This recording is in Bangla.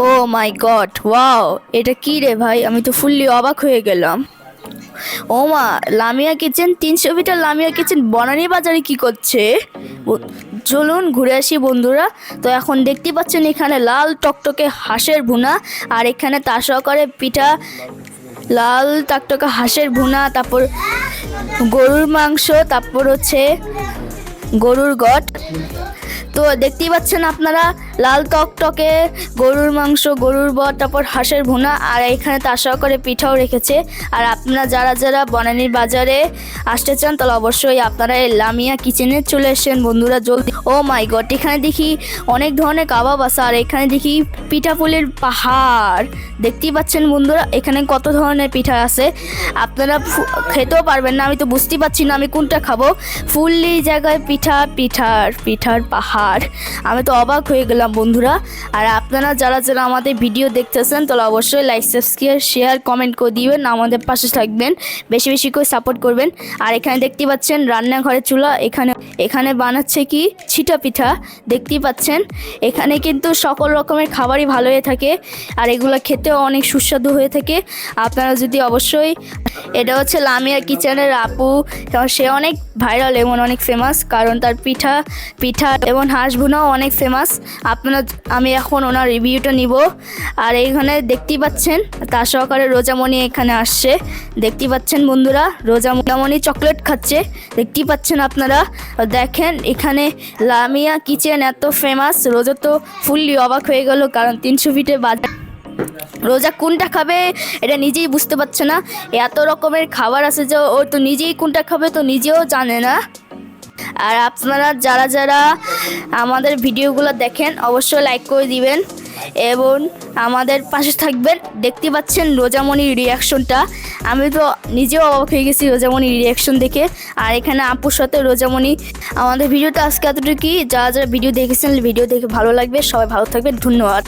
ও মাই গড, ওয়াও, এটা কি রে ভাই, আমি তো ফুললি অবাক হয়ে গেলাম। ও মা, Lamia kitchen, 300 metre Lamia kitchen Banani বাজারে কি করছে? চলুন ঘুরে আসি বন্ধুরা। তো এখন দেখতে পাচ্ছেন এখানে লাল টকটকে হাঁসের ভুনা, আর এখানে তার সহকারে পিঠা, লাল টকটকে হাঁসের ভুনা, তারপর গরুর মাংস, তারপর হচ্ছে গরুর গট। তো দেখতেই পাচ্ছেন আপনারা, লাল টকটকে গরুর মাংস, গরুর বট, তারপর হাঁসের ভুনা, আর এখানে তার সহকারে পিঠাও রেখেছে। আর আপনারা যারা যারা বনানীর বাজারে আসতে চান তাহলে অবশ্যই আপনারা এই লামিয়া কিচেনে চলে আসেন বন্ধুরা, জলদি। ও মাই গড, এখানে দেখি অনেক ধরনের কাবাব আছে, আর এখানে দেখি পিঠাপুলির পাহাড়। দেখতেই পাচ্ছেন বন্ধুরা, এখানে কত ধরনের পিঠা আছে, আপনারা খেতেও পারবেন না। আমি তো বুঝতেই পারছি না আমি কোনটা খাবো। ফুললি জায়গায় পিঠার পাহাড়। আমি তো অবাক হয়ে গেলাম বন্ধুরা। আর আপনারা যারা যারা আমাদের ভিডিও দেখতেছেন তাহলে অবশ্যই লাইক, সাবস্ক্রাইব, শেয়ার, কমেন্ট করে দিবেন, আমাদের পাশে থাকবেন, বেশি বেশি করে সাপোর্ট করবেন। আর এখানে দেখতে পাচ্ছেন রান্নাঘরের চুলা, এখানে বানাচ্ছে কি ছিটা পিঠা। দেখতেই পাচ্ছেন এখানে কিন্তু সকল রকমের খাবারই ভালো হয়ে থাকে, আর এগুলো খেতেও অনেক সুস্বাদু হয়ে থাকে। আপনারা যদি অবশ্যই, এটা হচ্ছে লামিয়া কিচেনের আপু, সে অনেক ভাইরাল এবং অনেক ফেমাস, কারণ তার পিঠা এবং হাঁস ভুনাও অনেক ফেমাস। আমি এখন ওনার রিভিউটা নিব। আর এইখানে দেখতেই পাচ্ছেন তার সহকারে রোজামণি এখানে আসছে। দেখতেই পাচ্ছেন বন্ধুরা, রোজামণি চকলেট খাচ্ছে। দেখতেই পাচ্ছেন আপনারা, দেখেন এখানে লামিয়া কিচেন এত ফেমাস। রোজা তো ফুললি অবাক হয়ে গেল, কারণ 300 ফিটে বাজার। রোজা কোনটা খাবে এটা নিজেই বুঝতে পারছে না, এত রকমের খাবার আছে যে ও তো নিজেই কোনটা খাবে তো নিজেও জানে না। আর আপনারা যারা যারা আমাদের ভিডিওগুলো দেখেন অবশ্যই লাইক করে দিবেন এবং আমাদের পাশে থাকবেন। দেখতে পাচ্ছেন রোজামণির রিয়াকশনটা, আমি তো নিজেও অবাক হয়ে গেছি রোজামণির রিয়াকশন দেখে। আর এখানে আপুর সাথে রোজামণি। আমাদের ভিডিওটা আজকে এতটুকুই। যারা যারা ভিডিও দেখেছেন ভিডিও দেখে ভালো লাগবে, সবাই ভালো থাকবেন, ধন্যবাদ।